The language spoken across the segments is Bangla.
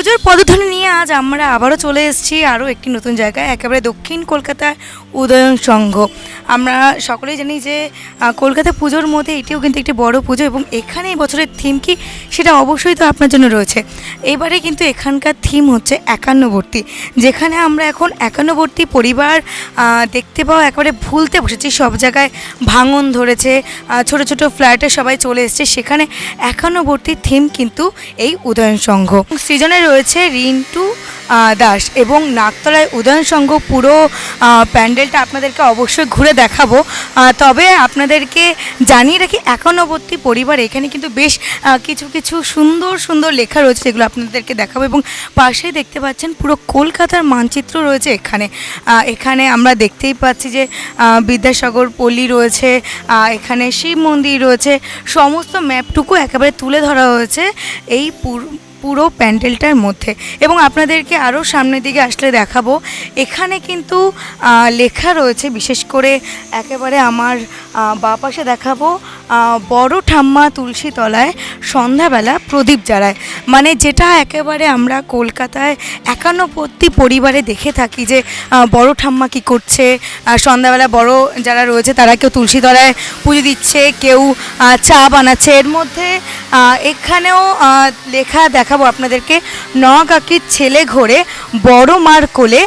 পুজোর পদধ্বনি নিয়ে আজ আমরা আবারও চলে এসেছি আরও একটি নতুন জায়গায়, একেবারে দক্ষিণ কলকাতার উদয়ন সংঘ। আমরা সকলেই জানি যে কলকাতা পুজোর মধ্যে এটিও কিন্তু একটি বড় পুজো, এবং এখানে এই বছরের থিম কি সেটা অবশ্যই তো আপনার জন্য রয়েছে। এবারে কিন্তু এখানকার থিম হচ্ছে একান্নবর্তী, যেখানে আমরা এখন একান্নবর্তী পরিবার দেখতে পাওয়া একেবারে ভুলতে বসেছি। সব জায়গায় ভাঙন ধরেছে, ছোট ছোট ফ্ল্যাটে সবাই চলে এসছে, সেখানে একান্নবর্তী থিম কিন্তু এই উদয়ন সংঘ। সৃজনে রয়েছে রিন্টু দাস, এবং নাকতলায় উদয়ন সংঘ পুরো প্যান্ডেলটা আপনাদেরকে অবশ্যই ঘুরে দেখাবো। তবে আপনাদেরকে জানিয়ে রাখি, একান্নবর্তী পরিবার এখানে কিন্তু বেশ কিছু কিছু সুন্দর সুন্দর লেখা রয়েছে, যেগুলো আপনাদেরকে দেখাবো। এবং পাশেই দেখতে পাচ্ছেন পুরো কলকাতার মানচিত্র রয়েছে এখানে। এখানে আমরা দেখতেই পাচ্ছি যে বিদ্যাসাগর পল্লী রয়েছে, এখানে শিব মন্দির রয়েছে, সমস্ত ম্যাপটুকু একেবারে তুলে ধরা হয়েছে এই পুরো প্যান্ডেলটার মধ্যে। এবং আপনাদেরকে আরও সামনের দিকে আসলে দেখাবো, এখানে কিন্তু লেখা রয়েছে, বিশেষ করে একেবারে আমার বাঁ পাশে দেখাবো, বড় ঠাম্মা তুলসী তলায় সন্ধ্যাবেলা প্রদীপ জ্বালায়। মানে যেটা একেবারে আমরা কলকাতায় একান্নবর্তী পরিবারে দেখে থাকি, যে বড় ঠাম্মা কী করছে, সন্ধ্যাবেলা বড় যারা রয়েছে তারা কেউ তুলসী তলায় পুজো দিচ্ছে, কেউ চা বানাচ্ছে। এর মধ্যে এখানেও লেখা দেখাবো আপনাদেরকে, কাকির ছেলে ঘোরে বড় মার কোলে,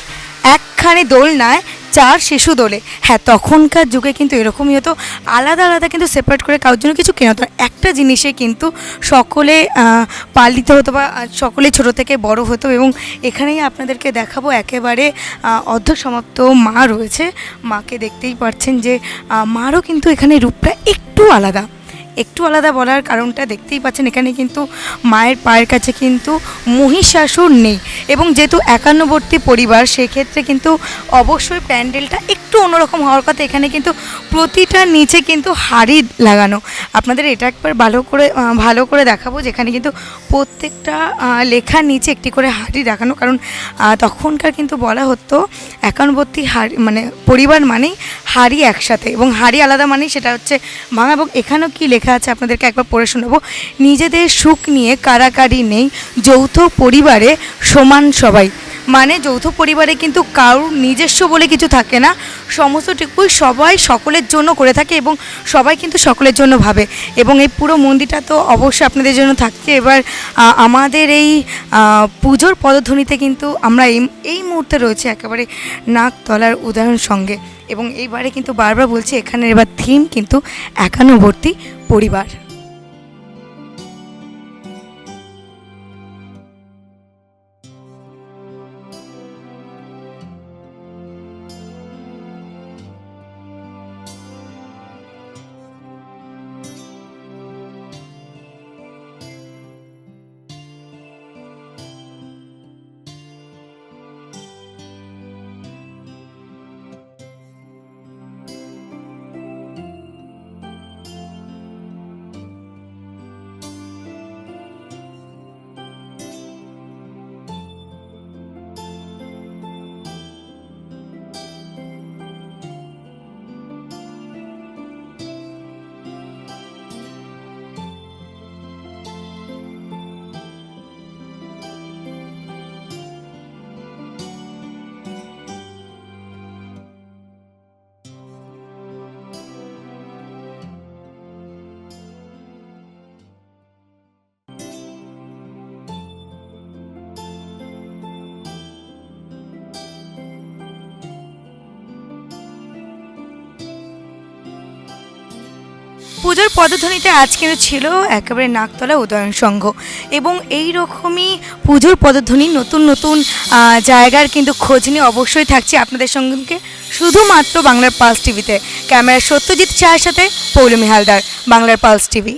একখানি দোলনায় 4 শিশু দোলে। হ্যাঁ, তখনকার যুগে কিন্তু এরকমই হতো, আলাদা আলাদা কিন্তু সেপারেট করে কারোর জন্য কিছু কেনা হতো, একটা জিনিসে কিন্তু সকলে পালিত হতো বা সকলে ছোট থেকে বড় হতো। এবং এখানেই আপনাদেরকে দেখাবো একেবারে অর্ধসমাপ্ত মা রয়েছে। মাকে দেখতেই পাচ্ছেন যে মারও কিন্তু এখানে রূপটা একটু আলাদা বলার কারণটা দেখতেই পাচ্ছেন, এখানে কিন্তু মায়ের পায়ের কাছে কিন্তু মহিষাসুর নেই। এবং যেহেতু একান্নবর্তী পরিবার, সেক্ষেত্রে কিন্তু অবশ্যই প্যান্ডেলটা একটু অন্যরকম হওয়ার কথা। এখানে কিন্তু প্রতিটা নিচে কিন্তু হাড়ি লাগানো। আপনাদের এটা একবার ভালো করে দেখাবো, যেখানে কিন্তু প্রত্যেকটা লেখার নিচে একটি করে হাড়ি রাখানো, কারণ তখনকার কিন্তু বলা হতো একান্নবর্তী মানে পরিবার মানেই হাড়ি একসাথে, এবং হাড়ি আলাদা মানেই সেটা হচ্ছে ভাঙা। এবং এখানেও কি লেখা আছে আপনাদেরকে একবার পড়ে শোনাবো, নিজেদের সুখ নিয়ে কারাকারি নেই, যৌথ পরিবারে সমান সবাই। মানে যৌথ পরিবারে কিন্তু কারোর নিজস্ব বলে কিছু থাকে না, সমস্তটুকুই সবাই সকলের জন্য করে থাকে, এবং সবাই কিন্তু সকলের জন্য ভাবে। এবং এই পুরো মন্দিরটা তো অবশ্যই আপনাদের জন্য থাকছে। এবার আমাদের এই পুজোর পদধ্বনিতে কিন্তু আমরা এই মুহূর্তে রয়েছে একেবারে নাকতলার উদয়ন সঙ্গে। এবং এইবারে কিন্তু বারবার বলছি, এখানের এবার থিম কিন্তু একান্নবর্তী পরিবার। পুজোর পদধ্বনিতে আজ কিন্তু ছিল একেবারে নাকতলা উদয়ন সংঘ। এবং এই রকমই পুজোর পদধ্বনি নতুন নতুন জায়গার কিন্তু খোঁজ নিয়ে অবশ্যই থাকছি আপনাদের সঙ্গে, শুধুমাত্র বাংলার পালস টিভিতে। ক্যামেরা সত্যজিৎ শাহের সাথে পৌলমী হালদার, বাংলার পালস টিভি।